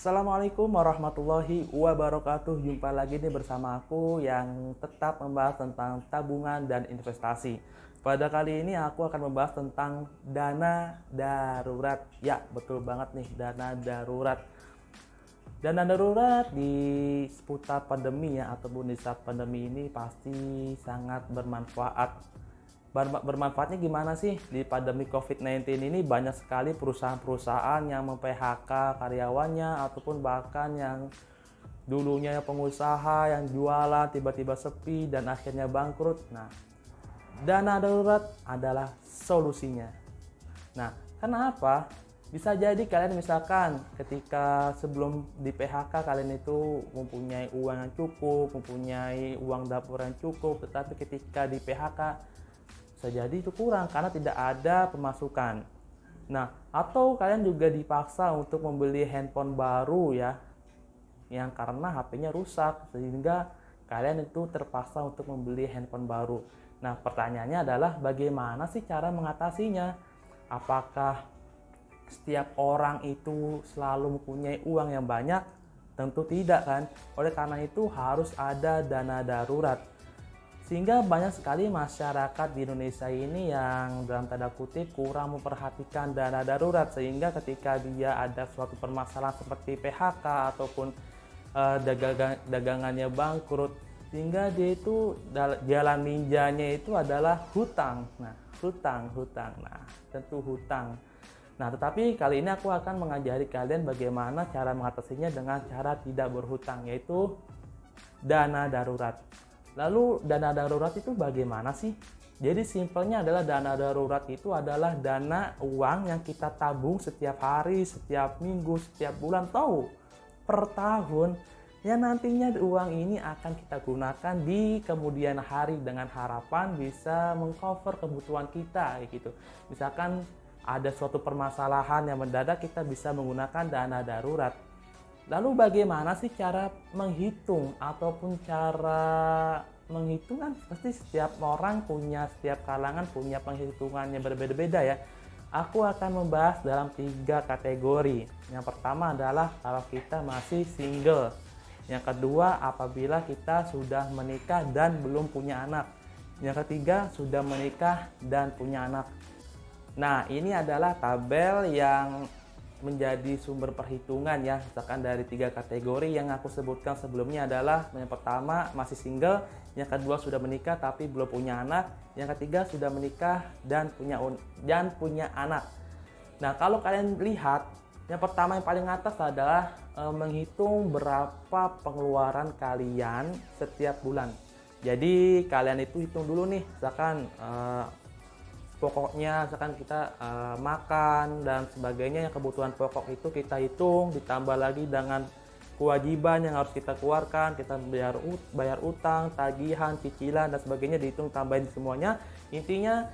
Assalamualaikum warahmatullahi wabarakatuh. Jumpa lagi nih bersama aku yang tetap membahas tentang tabungan dan investasi. Pada kali ini aku akan membahas tentang dana darurat. Ya, betul banget nih, dana darurat. Dana darurat di seputar pandemi ya, ataupun di saat pandemi ini pasti sangat bermanfaat. Bermanfaatnya gimana sih? Di pandemi COVID-19 ini banyak sekali perusahaan-perusahaan yang mem-PHK karyawannya, ataupun bahkan yang dulunya pengusaha yang jualan tiba-tiba sepi dan akhirnya bangkrut. Nah, dana darurat adalah solusinya. Nah, kenapa? Bisa jadi kalian misalkan ketika sebelum di PHK kalian itu mempunyai uang yang cukup, mempunyai uang dapur yang cukup, tetapi ketika di PHK bisa jadi itu kurang karena tidak ada pemasukan. Nah, atau kalian juga dipaksa untuk membeli handphone baru ya, yang karena HP-nya rusak sehingga kalian itu terpaksa untuk membeli handphone baru. Nah, pertanyaannya adalah bagaimana sih cara mengatasinya? Apakah setiap orang itu selalu mempunyai uang yang banyak? Tentu tidak kan. Oleh karena itu harus ada dana darurat. Sehingga banyak sekali masyarakat di Indonesia ini yang dalam tanda kutip kurang memperhatikan dana darurat, sehingga ketika dia ada suatu permasalahan seperti PHK ataupun dagangannya bangkrut, sehingga dia itu jalan ninjanya itu adalah hutang. Nah, hutang. Nah, tentu hutang. Nah, tetapi kali ini aku akan mengajari kalian bagaimana cara mengatasinya dengan cara tidak berhutang, yaitu dana darurat. Lalu dana darurat itu bagaimana sih? Jadi simpelnya adalah dana darurat itu adalah dana uang yang kita tabung setiap hari, setiap minggu, setiap bulan, atau per tahun. Ya nantinya uang ini akan kita gunakan di kemudian hari dengan harapan bisa mengcover kebutuhan kita gitu. Misalkan ada suatu permasalahan yang mendadak, kita bisa menggunakan dana darurat. Lalu bagaimana sih cara menghitung ataupun cara menghitung? Kan pasti setiap orang punya, setiap kalangan punya penghitungannya berbeda-beda ya. Aku akan membahas dalam 3 kategori. Yang pertama adalah kalau kita masih single. Yang kedua apabila kita sudah menikah dan belum punya anak. Yang ketiga sudah menikah dan punya anak. Nah, ini adalah tabel yang menjadi sumber perhitungan ya. Misalkan dari 3 kategori yang aku sebutkan sebelumnya adalah yang pertama masih single, yang kedua sudah menikah tapi belum punya anak, yang ketiga sudah menikah dan punya anak. Nah, kalau kalian lihat, yang pertama yang paling atas adalah menghitung berapa pengeluaran kalian setiap bulan. Jadi kalian itu hitung dulu nih, misalkan pokoknya misalkan kita makan dan sebagainya, yang kebutuhan pokok itu kita hitung, ditambah lagi dengan kewajiban yang harus kita keluarkan, kita bayar utang, tagihan, cicilan dan sebagainya, dihitung, tambahin semuanya. Intinya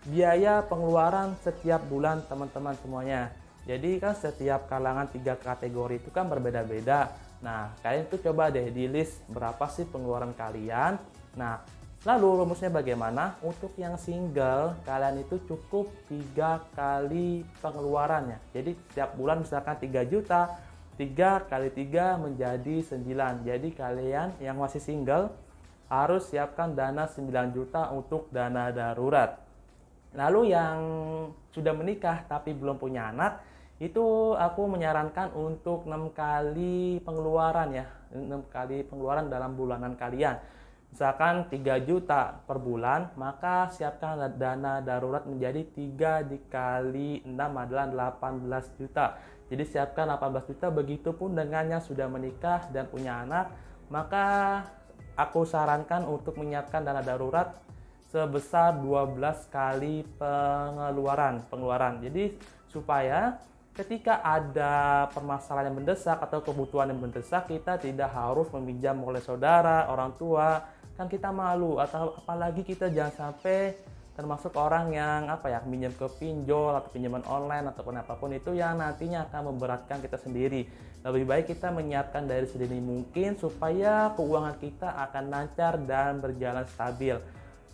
biaya pengeluaran setiap bulan teman-teman semuanya. Jadi kan setiap kalangan 3 kategori itu kan berbeda-beda. Nah, kalian tuh coba deh di list berapa sih pengeluaran kalian. Nah, lalu rumusnya bagaimana? Untuk yang single, kalian itu cukup 3 kali pengeluarannya. Jadi setiap bulan misalkan 3 juta, 3 kali 3 menjadi 9. Jadi kalian yang masih single harus siapkan dana 9 juta untuk dana darurat. Lalu yang sudah menikah tapi belum punya anak, itu aku menyarankan untuk 6 kali pengeluaran ya. 6 kali pengeluaran dalam bulanan kalian. Misalkan 3 juta per bulan, maka siapkan dana darurat menjadi 3 dikali 6 adalah 18 juta. Jadi siapkan 18 juta, begitupun dengan yang sudah menikah dan punya anak. Maka aku sarankan untuk menyiapkan dana darurat sebesar 12 kali pengeluaran. Jadi supaya ketika ada permasalahan yang mendesak atau kebutuhan yang mendesak, kita tidak harus meminjam oleh saudara, orang tua, kan kita malu. Atau apalagi kita jangan sampai termasuk orang yang minjam ke pinjol atau pinjaman online ataupun apapun itu yang nantinya akan memberatkan kita sendiri. Lebih baik kita menyiapkan dari sedini mungkin supaya keuangan kita akan lancar dan berjalan stabil.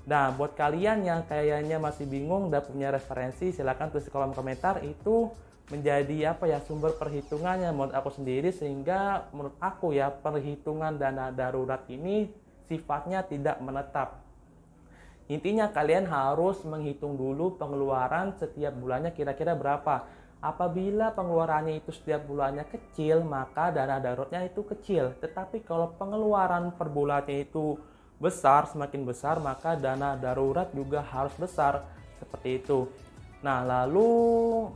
Nah, buat kalian yang kayaknya masih bingung dan punya referensi, silahkan tulis di kolom komentar. Itu menjadi sumber perhitungannya menurut aku sendiri, sehingga menurut aku ya perhitungan dana darurat ini sifatnya tidak menetap. Intinya kalian harus menghitung dulu pengeluaran setiap bulannya kira-kira berapa. Apabila pengeluarannya itu setiap bulannya kecil, maka dana daruratnya itu kecil. Tetapi kalau pengeluaran per bulannya itu besar, semakin besar, maka dana darurat juga harus besar. Seperti itu. Nah, lalu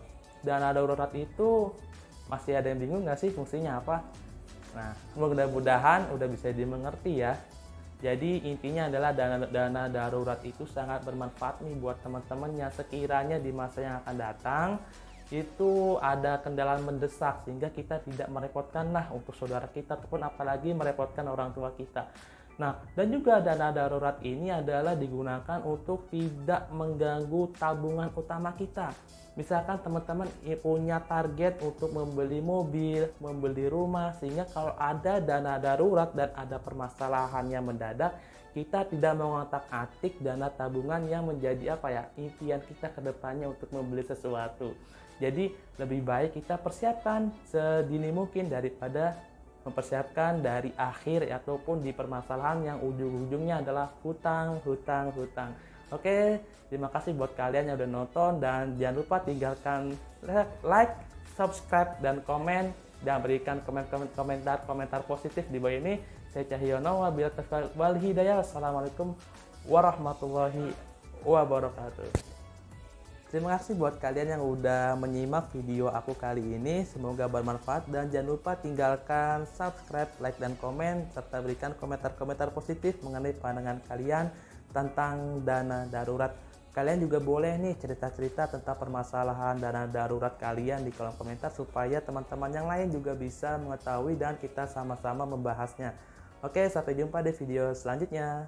dana darurat itu masih ada yang bingung nggak sih fungsinya apa? Nah, mudah-mudahan udah bisa dimengerti ya. Jadi intinya adalah dana darurat itu sangat bermanfaat nih buat teman-teman yang sekiranya di masa yang akan datang itu ada kendala mendesak, sehingga kita tidak merepotkan lah untuk saudara kita ataupun apalagi merepotkan orang tua kita. Nah, dan juga dana darurat ini adalah digunakan untuk tidak mengganggu tabungan utama kita. Misalkan teman-teman punya target untuk membeli mobil, membeli rumah, sehingga kalau ada dana darurat dan ada permasalahan yang mendadak, kita tidak mengotak-atik dana tabungan yang menjadi impian kita ke depannya untuk membeli sesuatu. Jadi lebih baik kita persiapkan sedini mungkin daripada mempersiapkan dari akhir ataupun di permasalahan yang ujung-ujungnya adalah hutang. Oke, terima kasih buat kalian yang udah nonton, dan jangan lupa tinggalkan like, subscribe, dan komen, dan berikan komentar positif di bawah ini. Saya Cahyono, wabillahi taufiq wal hidayah. Wassalamualaikum warahmatullahi wabarakatuh. Terima kasih buat kalian yang udah menyimak video aku kali ini. Semoga bermanfaat, dan jangan lupa tinggalkan subscribe, like, dan komen, serta berikan komentar-komentar positif mengenai pandangan kalian tentang dana darurat. Kalian juga boleh nih cerita-cerita tentang permasalahan dana darurat kalian di kolom komentar, supaya teman-teman yang lain juga bisa mengetahui dan kita sama-sama membahasnya. Oke, sampai jumpa di video selanjutnya.